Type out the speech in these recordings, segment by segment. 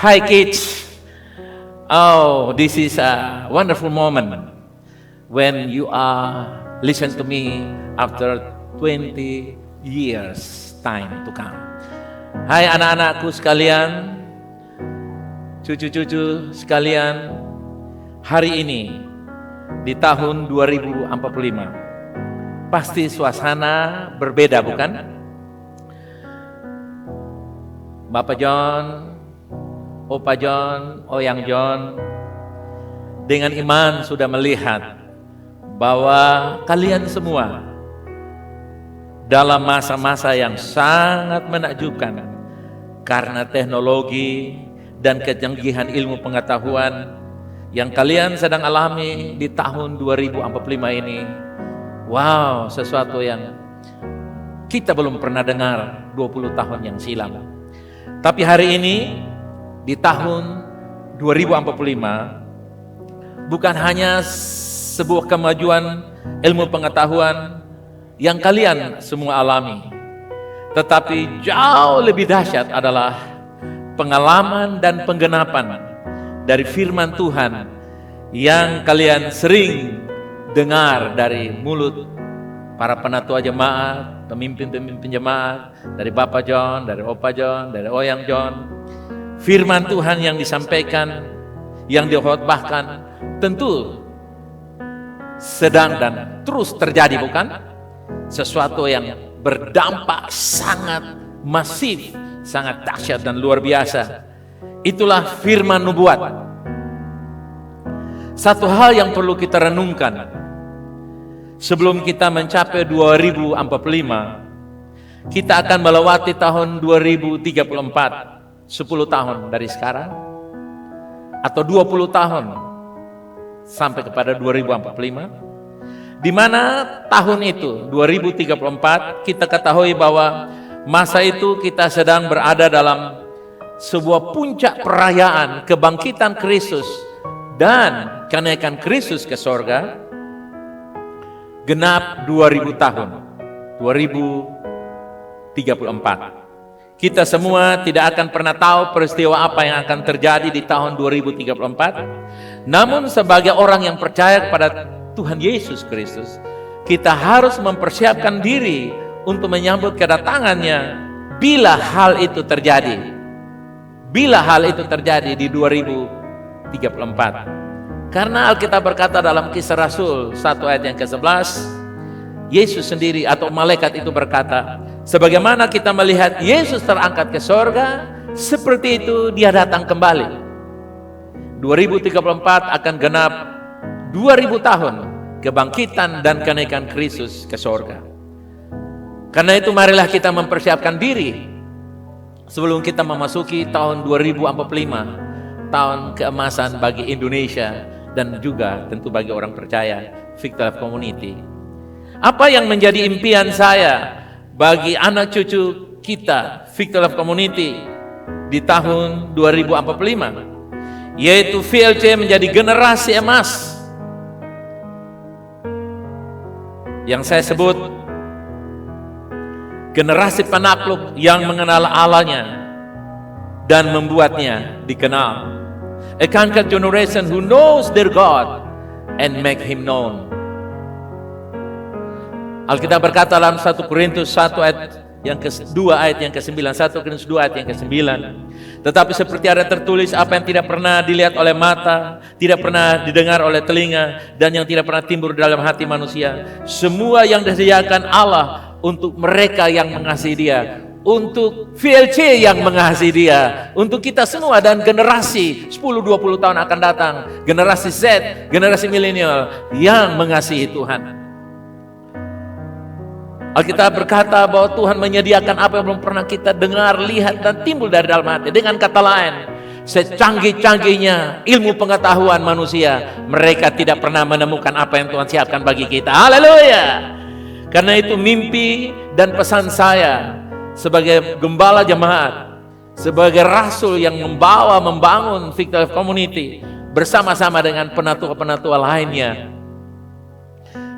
Hi kids. Oh, this is a wonderful moment when you are listen to me after 20 years time to come. Hai anak-anakku sekalian, cucu-cucu sekalian, hari ini di tahun 2045 pasti suasana berbeda, bukan? Bapak John, Opa John, Oyang John, dengan iman sudah melihat bahwa kalian semua dalam masa-masa yang sangat menakjubkan karena teknologi dan kecanggihan ilmu pengetahuan yang kalian sedang alami di tahun 2045 ini. Wow, sesuatu yang kita belum pernah dengar 20 tahun yang silam. Tapi hari ini di tahun 2045 bukan hanya sebuah kemajuan ilmu pengetahuan yang kalian semua alami, tetapi jauh lebih dahsyat adalah pengalaman dan penggenapan dari firman Tuhan yang kalian sering dengar dari mulut para penatua jemaat, pemimpin-pemimpin jemaat, dari Bapak John, dari Opa John, dari Oyang John. Firman Tuhan yang disampaikan, yang dikhotbahkan tentu sedang dan terus terjadi, bukan? Sesuatu yang berdampak sangat masif, sangat dahsyat dan luar biasa. Itulah firman nubuat. Satu hal yang perlu kita renungkan sebelum kita mencapai 2045, kita akan melewati tahun 2034. 10 tahun dari sekarang atau 20 tahun sampai kepada 2045, di mana tahun itu 2034 kita ketahui bahwa masa itu kita sedang berada dalam sebuah puncak perayaan kebangkitan Kristus dan kenaikan Kristus ke sorga, genap 2000 tahun 2034. Kita semua tidak akan pernah tahu peristiwa apa yang akan terjadi di tahun 2034. Namun sebagai orang yang percaya kepada Tuhan Yesus Kristus, kita harus mempersiapkan diri untuk menyambut kedatangannya bila hal itu terjadi. Bila hal itu terjadi di 2034. Karena Alkitab berkata dalam Kisah Rasul 1 ayat yang ke-11, Yesus sendiri atau malaikat itu berkata, sebagaimana kita melihat Yesus terangkat ke sorga, seperti itu dia datang kembali. 2034 akan genap 2000 tahun kebangkitan dan kenaikan Kristus ke sorga. Karena itu marilah kita mempersiapkan diri sebelum kita memasuki tahun 2045, tahun keemasan bagi Indonesia dan juga tentu bagi orang percaya Victory Life Community. Apa yang menjadi impian saya bagi anak cucu kita Victory Life Community di tahun 2045, yaitu VLC menjadi generasi emas yang saya sebut generasi penakluk yang mengenal Allahnya dan membuatnya dikenal. A conquered generation who knows their God and make Him known. Alkitab berkata dalam 1 Korintus 1 ayat yang ke-2 ayat yang ke-9, 1 Korintus 2 ayat yang ke-9, tetapi seperti ada tertulis, apa yang tidak pernah dilihat oleh mata, tidak pernah didengar oleh telinga, dan yang tidak pernah timbul dalam hati manusia, semua yang disediakan Allah untuk mereka yang mengasihi Dia, untuk VLC yang mengasihi Dia, untuk kita semua dan generasi 10-20 tahun akan datang, generasi Z, generasi milenial yang mengasihi Tuhan. Alkitab berkata bahwa Tuhan menyediakan apa yang belum pernah kita dengar, lihat, dan timbul dari dalam hati. Dengan kata lain, secanggih-canggihnya ilmu pengetahuan manusia, mereka tidak pernah menemukan apa yang Tuhan siapkan bagi kita. Haleluya! Karena itu mimpi dan pesan saya sebagai gembala jemaat, sebagai rasul yang membangun Victory Life Community bersama-sama dengan penatua-penatua lainnya.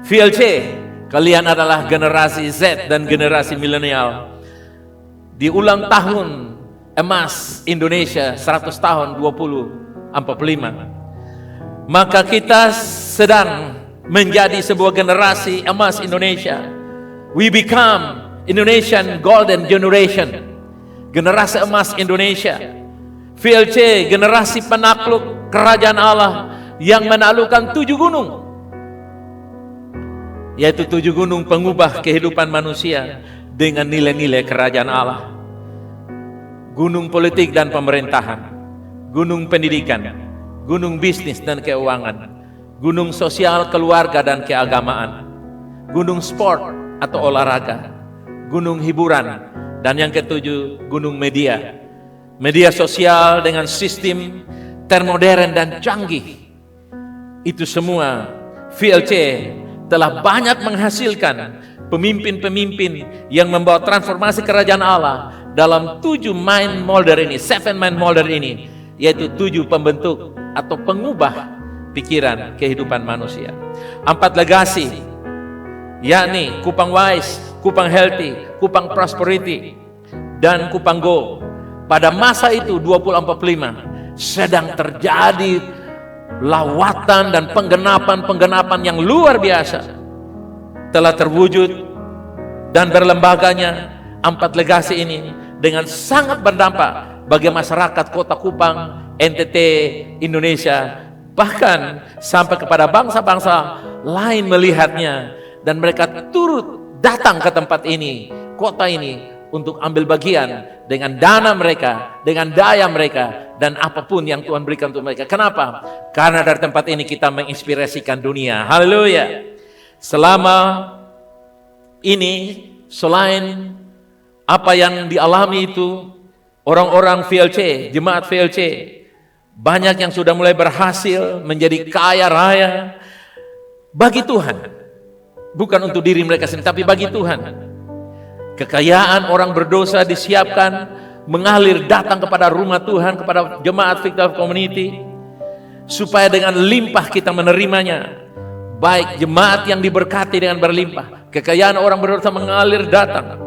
VLC, kalian adalah generasi Z dan generasi milenial. Di ulang tahun emas Indonesia 100 tahun 2045. Maka kita sedang menjadi sebuah generasi emas Indonesia. We become Indonesian Golden Generation, generasi emas Indonesia. VLC, generasi penakluk kerajaan Allah yang menaklukkan 7 gunung, yaitu 7 gunung pengubah kehidupan manusia dengan nilai-nilai kerajaan Allah. Gunung politik dan pemerintahan, gunung pendidikan, gunung bisnis dan keuangan, gunung sosial, keluarga dan keagamaan, gunung sport atau olahraga, gunung hiburan, dan yang ketujuh, gunung media. Media sosial dengan sistem termodern dan canggih. Itu semua VLC telah banyak menghasilkan pemimpin-pemimpin yang membawa transformasi kerajaan Allah dalam 7 mind molder ini, 7 mind molder ini, yaitu 7 pembentuk atau pengubah pikiran kehidupan manusia. 4 legasi, yakni Kupang Wise, Kupang Healthy, Kupang Prosperity, dan Kupang Go. Pada masa itu 2045 sedang terjadi lawatan dan penggenapan yang luar biasa. Telah terwujud dan berlembaganya 4 legasi ini dengan sangat berdampak bagi masyarakat Kota Kupang, NTT, Indonesia, bahkan sampai kepada bangsa-bangsa lain melihatnya, dan mereka turut datang ke tempat ini, kota ini, untuk ambil bagian dengan dana mereka, dengan daya mereka, dan apapun yang Tuhan berikan untuk mereka. Kenapa? Karena dari tempat ini kita menginspirasikan dunia. Haleluya. Selama ini, selain apa yang dialami itu, orang-orang VLC, jemaat VLC, banyak yang sudah mulai berhasil menjadi kaya raya bagi Tuhan. Bukan untuk diri mereka sendiri, tapi bagi Tuhan. Kekayaan orang berdosa disiapkan mengalir datang kepada rumah Tuhan, kepada jemaat Victor Community, supaya dengan limpah kita menerimanya. Baik jemaat yang diberkati dengan berlimpah, kekayaan orang berdosa mengalir datang.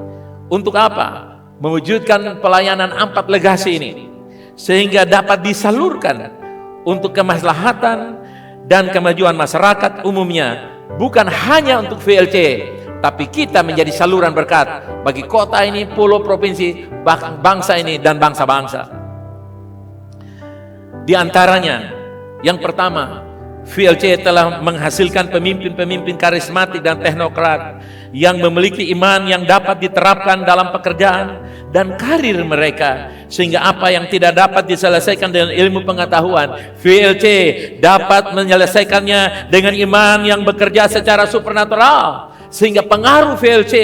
Untuk apa? Mewujudkan pelayanan 4 legasi ini, sehingga dapat disalurkan untuk kemaslahatan dan kemajuan masyarakat umumnya, bukan hanya untuk VLC, tapi kita menjadi saluran berkat bagi kota ini, pulau, provinsi, bangsa ini, dan bangsa-bangsa. Di antaranya, yang pertama, VLC telah menghasilkan pemimpin-pemimpin karismatik dan teknokrat yang memiliki iman yang dapat diterapkan dalam pekerjaan dan karir mereka, sehingga apa yang tidak dapat diselesaikan dengan ilmu pengetahuan, VLC dapat menyelesaikannya dengan iman yang bekerja secara supernatural, sehingga pengaruh VLC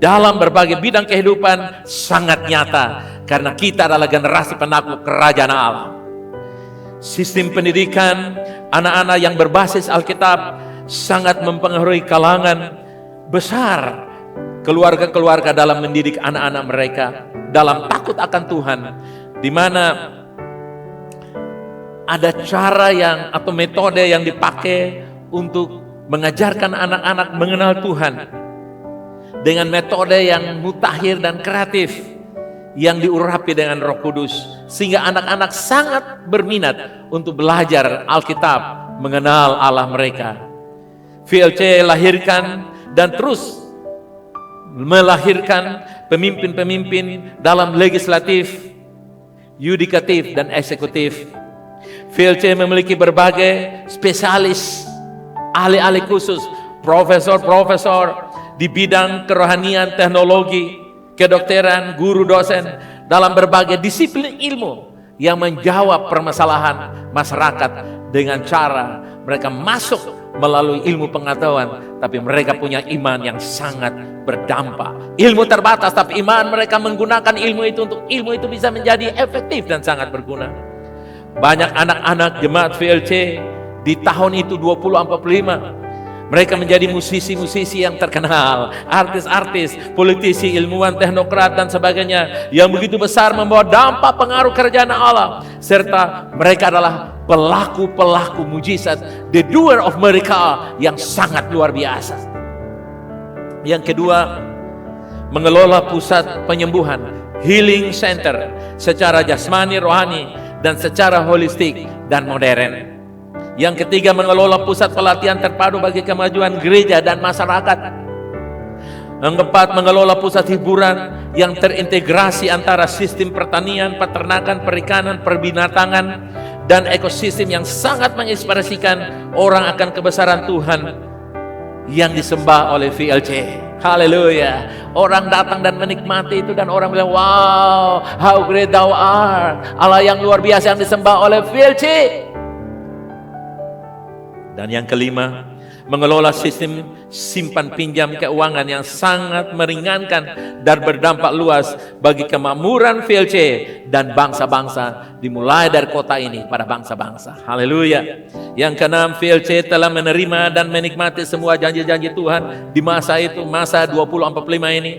dalam berbagai bidang kehidupan sangat nyata, karena kita adalah generasi penakluk kerajaan Allah. Sistem pendidikan anak-anak yang berbasis Alkitab sangat mempengaruhi kalangan besar keluarga-keluarga dalam mendidik anak-anak mereka dalam takut akan Tuhan, di mana ada cara atau metode yang dipakai untuk mengajarkan anak-anak mengenal Tuhan dengan metode yang mutakhir dan kreatif yang diurapi dengan Roh Kudus, sehingga anak-anak sangat berminat untuk belajar Alkitab, mengenal Allah mereka. VLC lahirkan dan terus melahirkan pemimpin-pemimpin dalam legislatif, yudikatif, dan eksekutif. VLC memiliki berbagai spesialis, ahli-ahli khusus, profesor-profesor di bidang kerohanian, teknologi, kedokteran, guru dosen dalam berbagai disiplin ilmu yang menjawab permasalahan masyarakat dengan cara mereka masuk melalui ilmu pengetahuan, tapi mereka punya iman yang sangat berdampak. Ilmu terbatas, tapi iman mereka menggunakan ilmu itu untuk ilmu itu bisa menjadi efektif dan sangat berguna. Banyak anak-anak jemaat VLC di tahun itu 2045 mereka menjadi musisi-musisi yang terkenal, artis-artis, politisi, ilmuwan, teknokrat, dan sebagainya, yang begitu besar membawa dampak pengaruh kerajaan Allah. Serta mereka adalah pelaku-pelaku mujizat, the doer of miracle yang sangat luar biasa. Yang kedua, mengelola pusat penyembuhan. healing center secara jasmani, rohani, dan secara holistik dan modern. Yang ketiga, mengelola pusat pelatihan terpadu bagi kemajuan gereja dan masyarakat. Yang keempat, mengelola pusat hiburan yang terintegrasi antara sistem pertanian, peternakan, perikanan, perbinatangan, dan ekosistem yang sangat menginspirasikan orang akan kebesaran Tuhan yang disembah oleh VLC. Haleluya. Orang datang dan menikmati itu, dan orang bilang, wow, how great thou art. Allah yang luar biasa yang disembah oleh VLC. Dan yang kelima, mengelola sistem simpan pinjam keuangan yang sangat meringankan dan berdampak luas bagi kemakmuran VLC dan bangsa-bangsa, dimulai dari kota ini pada bangsa-bangsa. Haleluya. Yang keenam, VLC telah menerima dan menikmati semua janji-janji Tuhan di masa itu, masa 2045 ini,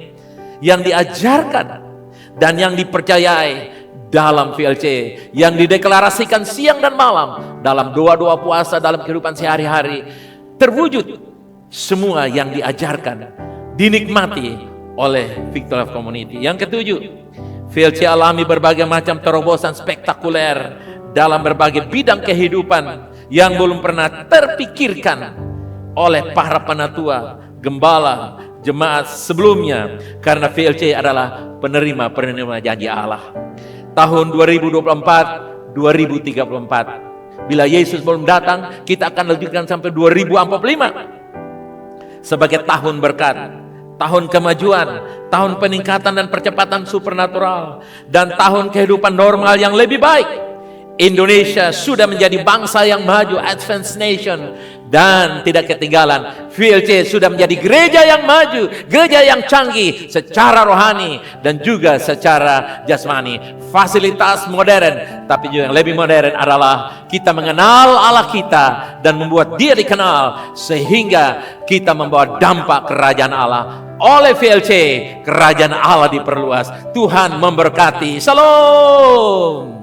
yang diajarkan dan yang dipercayai dalam VLC, yang dideklarasikan siang dan malam dalam doa-doa puasa, dalam kehidupan sehari-hari, terwujud semua yang diajarkan, dinikmati oleh Victory Life Community. Yang ketujuh, VLC alami berbagai macam terobosan spektakuler dalam berbagai bidang kehidupan yang belum pernah terpikirkan oleh para penatua, gembala, jemaat sebelumnya, karena VLC adalah penerima janji Allah. Tahun 2024, 2034. Bila Yesus belum datang, kita akan lanjutkan sampai 2045 sebagai tahun berkat, tahun kemajuan, tahun peningkatan dan percepatan supernatural, dan tahun kehidupan normal yang lebih baik. Indonesia sudah menjadi bangsa yang maju, advanced nation, dan tidak ketinggalan. VLC sudah menjadi gereja yang maju, gereja yang canggih secara rohani dan juga secara jasmani. Fasilitas modern, tapi juga yang lebih modern adalah kita mengenal Allah kita dan membuat Dia dikenal, sehingga kita membawa dampak kerajaan Allah. Oleh VLC, kerajaan Allah diperluas. Tuhan memberkati. Shalom.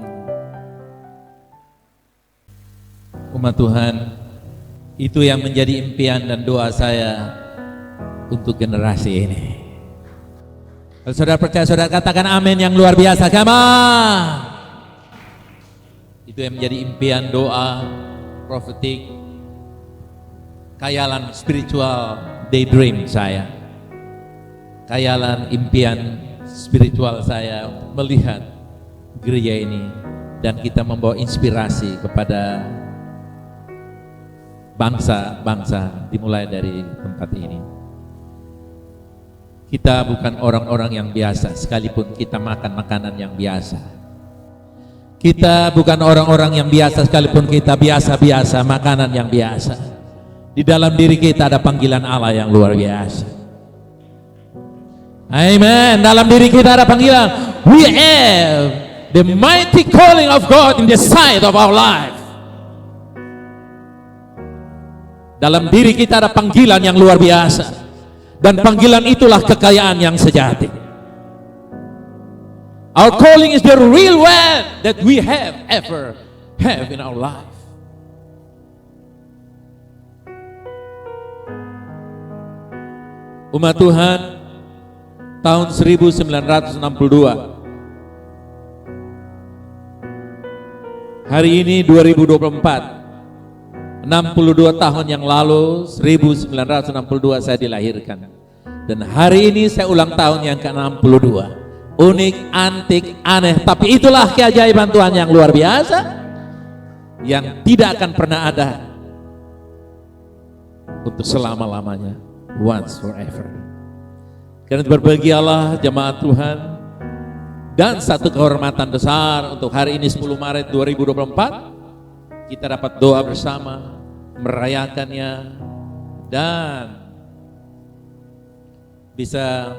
Umat Tuhan, itu yang menjadi impian dan doa saya untuk generasi ini. Kalau saudara percaya, saudara katakan amin yang luar biasa. Come on. Itu yang menjadi impian, doa, prophetik, khayalan spiritual, daydream saya. Khayalan impian spiritual saya melihat gereja ini, dan kita membawa inspirasi kepada bangsa-bangsa dimulai dari tempat ini. Kita bukan orang-orang yang biasa, sekalipun kita makan makanan yang biasa. Kita bukan orang-orang yang biasa, sekalipun kita biasa-biasa makanan yang biasa. Di dalam diri kita ada panggilan Allah yang luar biasa. Amen. Dalam diri kita ada panggilan. We have the mighty calling of God in the side of our life. Dalam diri kita ada panggilan yang luar biasa, dan panggilan itulah kekayaan yang sejati. Our calling is the real wealth that we have ever have in our life. Umat Tuhan, tahun 1962, hari ini 2024, 62 tahun yang lalu, 1962 saya dilahirkan. Dan hari ini saya ulang tahun yang ke-62. Unik, antik, aneh, tapi itulah keajaiban Tuhan yang luar biasa, yang tidak akan pernah ada untuk selama-lamanya, once forever. Karena berbahagialah jemaat Tuhan, dan satu kehormatan besar untuk hari ini 10 Maret 2024, kita dapat doa bersama, merayakannya, dan bisa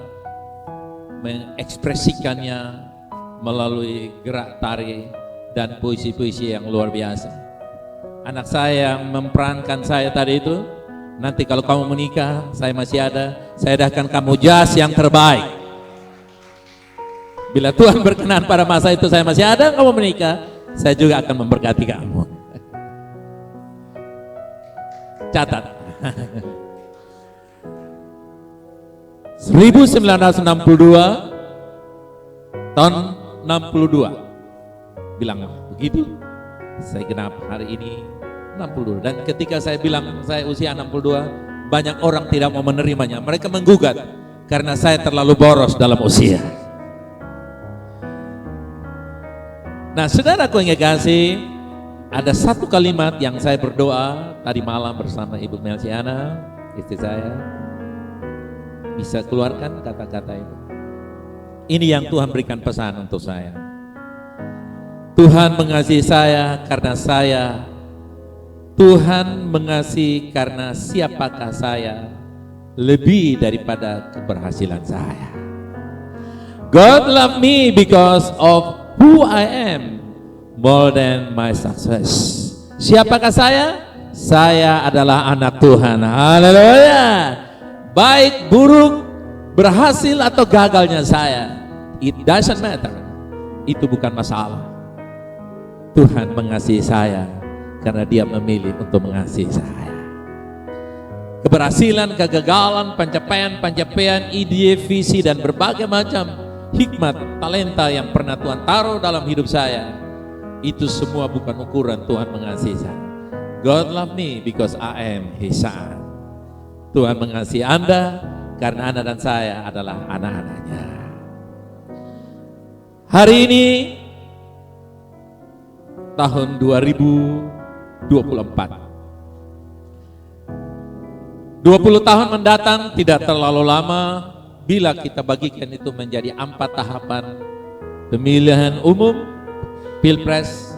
mengekspresikannya melalui gerak tari dan puisi-puisi yang luar biasa. Anak saya yang memperankan saya tadi itu, nanti kalau kamu menikah, saya masih ada, saya adakan kamu jas yang terbaik. Bila Tuhan berkenan pada masa itu saya masih ada, kamu menikah, saya juga akan memberkati kamu. Catat. 1962 tahun 62. Bilanglah begitu. Saya genap hari ini 62. Dan ketika saya bilang saya usia 62, banyak orang tidak mau menerimanya. Mereka menggugat karena saya terlalu boros dalam usia. Nah, saudaraku yang kasih, ada satu kalimat yang saya berdoa tadi malam bersama Ibu Melsiana, istri saya. Bisa keluarkan kata-kata itu. Ini yang Tuhan berikan pesan untuk saya. Tuhan mengasihi saya karena saya. Tuhan mengasihi karena siapakah saya lebih daripada keberhasilan saya. God love me because of who I am more than my success. Siapakah saya? Saya adalah anak Tuhan. Haleluya. Baik, buruk, berhasil atau gagalnya saya, it doesn't matter. Itu bukan masalah. Tuhan mengasihi saya karena Dia memilih untuk mengasihi saya. Keberhasilan, kegagalan, pencapaian, ide, visi, dan berbagai macam hikmat, talenta yang pernah Tuhan taruh dalam hidup saya, itu semua bukan ukuran Tuhan mengasihi saya. God love me because I am His son. Tuhan mengasihi Anda karena Anda dan saya adalah anak-anaknya. Hari ini tahun 2024, 20 tahun mendatang tidak terlalu lama bila kita bagikan itu menjadi 4 tahapan pemilihan umum, pilpres,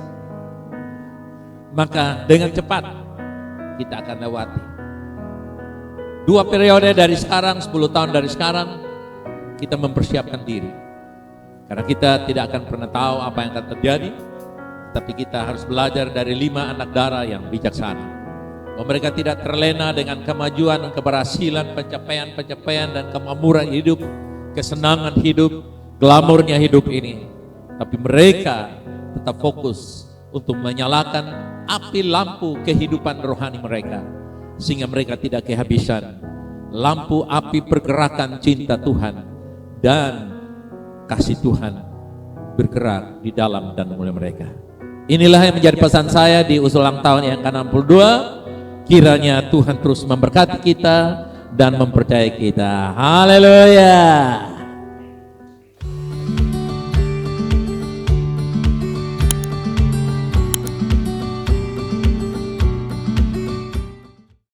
maka dengan cepat kita akan lewati 2 periode dari sekarang, 10 tahun dari sekarang. Kita mempersiapkan diri karena kita tidak akan pernah tahu apa yang akan terjadi. Tapi kita harus belajar dari 5 anak darah yang bijaksana, bahwa mereka tidak terlena dengan kemajuan dan keberhasilan, pencapaian dan kemakmuran hidup, kesenangan hidup, glamornya hidup ini. Tapi mereka tetap fokus untuk menyalakan api lampu kehidupan rohani mereka, sehingga mereka tidak kehabisan lampu api pergerakan cinta Tuhan dan kasih Tuhan bergerak di dalam dan mulai mereka. Inilah yang menjadi pesan saya di ulang tahun yang ke-62. Kiranya Tuhan terus memberkati kita dan mempercayai kita. Haleluya.